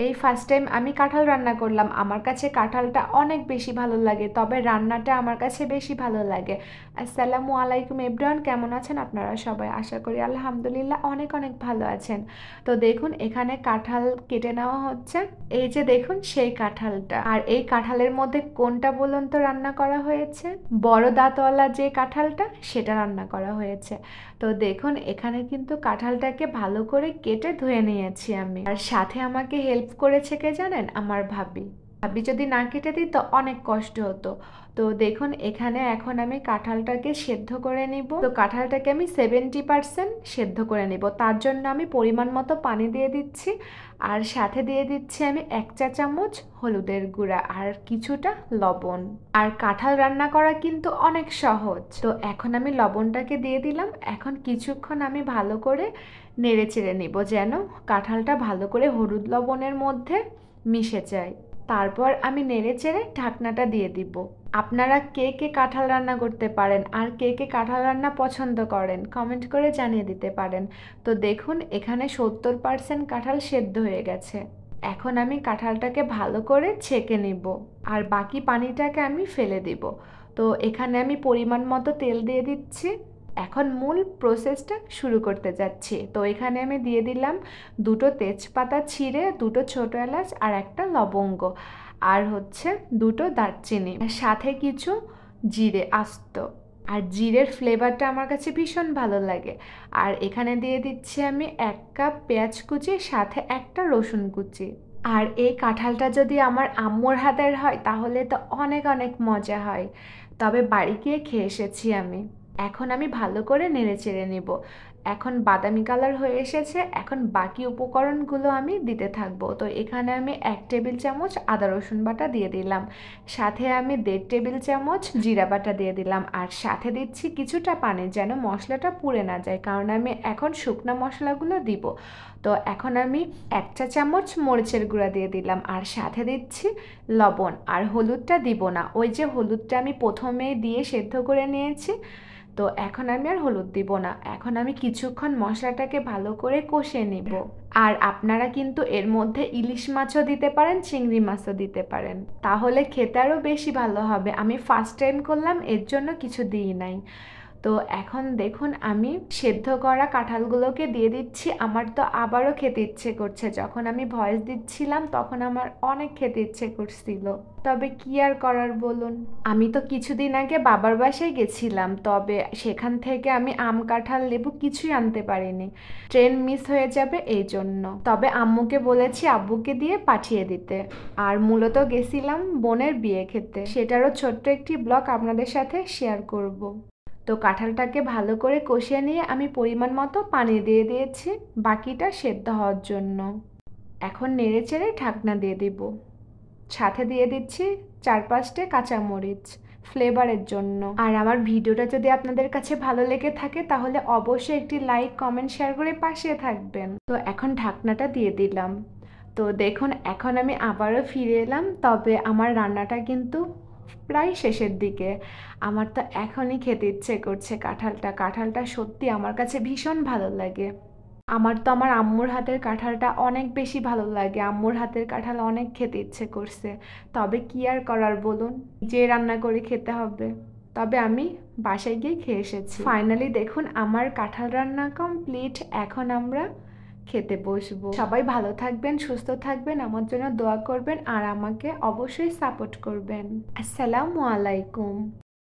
এই first time আমি কাঁঠাল রান্না করলাম। আমার কাছে কাঁঠালটা অনেক বেশি ভালো লাগে, তবে রান্নাটা আমার কাছে বেশি ভালো লাগে। আসসালামু আলাইকুম এভরিওয়ান, কেমন আছেন আপনারা সবাই? আশা করি আলহামদুলিল্লাহ অনেক অনেক ভালো আছেন। তো দেখুন এখানে কাঁঠাল কেটে নেওয়া হচ্ছে। এই যে দেখুন সেই কাঁঠালটা। আর এই কাঁঠালের মধ্যে কোনটা বলুন তো রান্না করা হয়েছে? বড় দাঁতওয়ালা যে কাঁঠালটা সেটা রান্না করা হয়েছে। তো দেখুন এখানে কিন্তু কাঁঠালটাকে ভালো করে কেটে ধুয়ে নিয়েছি আমি। আর সাথে আমাকে হেল্প করেছে কে জানেন? আমার ভাবি। ভাবি যদি না কেটে দিত অনেক কষ্ট হতো। তো দেখুন এখানে এখন আমি কাঁঠালটাকে সেদ্ধ করে নিব। তো কাঁঠালটাকে আমি 70% সেদ্ধ করে নিব। তার জন্য আমি পরিমাণ মতো পানি দিয়ে দিচ্ছি। আর সাথে দিয়ে দিচ্ছি আমি 1 চা চামচ হলুদের গুঁড়া আর কিছুটা লবণ। আর কাঁঠাল রান্না করা কিন্তু অনেক সহজ। তো এখন আমি লবণটাকে দিয়ে দিলাম। এখন কিছুক্ষণ আমি ভালো করে নেড়ে চেড়ে নিব যেন কাঁঠালটা ভালো করে হলুদ লবণের মধ্যে মিশে যায়। তারপর আমি নেড়ে চেড়ে ঢাকনাটা দিয়ে দিব। আপনারা কে কে কাঁঠাল রান্না করতে পারেন আর কে কে কাঁঠাল রান্না পছন্দ করেন কমেন্ট করে জানিয়ে দিতে পারেন। তো দেখুন এখানে 70% কাঁঠাল সেদ্ধ হয়ে গেছে। এখন আমি কাঁঠালটাকে ভালো করে ছেঁকে নিব আর বাকি পানিটাকে আমি ফেলে দিব। তো এখানে আমি পরিমাণ মতো তেল দিয়ে দিচ্ছি। এখন মূল প্রসেসটা শুরু করতে যাচ্ছি। তো এখানে আমি দিয়ে দিলাম 2টো তেজপাতা ছিঁড়ে, 2টো ছোট এলাচ আর একটা লবঙ্গ, আর হচ্ছে 2টো দারচিনি, সাথে কিছু জিরে আস্ত। আর জিরের ফ্লেভারটা আমার কাছে ভীষণ ভালো লাগে। আর এখানে দিয়ে দিচ্ছি আমি 1 কাপ পেঁয়াজ কুচি, সাথে একটা রসুন কুচি। আর এই কাঁঠালটা যদি আমার আম্মুর হাতের হয় তাহলে তো অনেক অনেক মজা হয়। তবে বাড়ি গিয়ে খেয়ে এসেছি আমি। এখন আমি ভালো করে নেড়ে চেড়ে নিব। এখন বাদামি কালার হয়ে এসেছে। এখন বাকি উপকরণগুলো আমি দিতে থাকবো। তো এখানে আমি 1 টেবিল চামচ আদা রসুন বাটা দিয়ে দিলাম, সাথে আমি 1.5 টেবিল চামচ জিরা বাটা দিয়ে দিলাম, আর সাথে দিচ্ছি কিছুটা পানি যেন মশলাটা পুড়ে না যায়, কারণ আমি এখন শুকনো মশলাগুলো দিব। তো এখন আমি 1 চা চামচ মরিচের গুঁড়া দিয়ে দিলাম, আর সাথে দিচ্ছি লবণ। আর হলুদটা দিব না, ওই যে হলুদটা আমি প্রথমেই দিয়ে সেদ্ধ করে নিয়েছি। তো এখন আমি আর হলুদ দিব না। এখন আমি কিছুক্ষণ মশলাটাকে ভালো করে কষিয়ে নিব। আর আপনারা কিন্তু এর মধ্যে ইলিশ মাছও দিতে পারেন, চিংড়ি মাছও দিতে পারেন, তাহলে খেতে আরও বেশি ভালো হবে। আমি ফার্স্ট টাইম করলাম এর জন্য কিছু দিই নাই। তো এখন দেখুন আমি সেদ্ধ করা কাঁঠালগুলোকে দিয়ে দিচ্ছি। আমার তো আবারও খেতে ইচ্ছে করছে। যখন আমি ভয়েস দিচ্ছিলাম তখন আমার অনেক খেতে ইচ্ছে করছিল, তবে কি আর করার বলুন। আমি তো কিছুদিন আগে বাবার বাসায় গেছিলাম, তবে সেখান থেকে আমি আম কাঁঠাল লেবু কিছুই আনতে পারিনি। ট্রেন মিস হয়ে যাবে এই জন্য। তবে আম্মুকে বলেছি আব্বুকে দিয়ে পাঠিয়ে দিতে। আর মূলত গেছিলাম বোনের বিয়ে খেতে, সেটারও ছোট্ট একটি ব্লগ আপনাদের সাথে শেয়ার করব। তো কাঁঠালটাকে ভালো করে কষিয়ে নিয়ে আমি পরিমাণ মতো পানি দিয়ে দিয়েছি বাকিটা সেদ্ধ হওয়ার জন্য। এখন নেড়ে চেড়ে ঢাকনা দিয়ে দিব। সাথে দিয়ে দিচ্ছি 4-5টে কাঁচামরিচ ফ্লেভারের জন্য। আর আমার ভিডিওটা যদি আপনাদের কাছে ভালো লেগে থাকে তাহলে অবশ্যই একটি লাইক কমেন্ট শেয়ার করে পাশে থাকবেন। তো এখন ঢাকনাটা দিয়ে দিলাম। তো দেখুন এখন আমি আবারও ফিরে এলাম, তবে আমার রান্নাটা কিন্তু প্রায় শেষের দিকে। আমার তো এখনই খেতে ইচ্ছে করছে কাঁঠালটা। কাঁঠালটা সত্যি আমার কাছে ভীষণ ভালো লাগে। আমার তো আমার আম্মুর হাতের কাঁঠালটা অনেক বেশি ভালো লাগে। আম্মুর হাতের কাঁঠাল অনেক খেতে ইচ্ছে করছে, তবে কি আর করার বলুন, যে রান্না করে খেতে হবে। তবে আমি বাসায় গিয়ে খেয়ে এসেছি। ফাইনালি দেখুন আমার কাঁঠাল রান্না কমপ্লিট। এখন আমরা খেতে বসবো। সবাই ভালো থাকবেন, সুস্থ থাকবেন, আমার জন্য দোয়া করবেন, আর আমাকে অবশ্যই সাপোর্ট করবেন। আসসালামু আলাইকুম।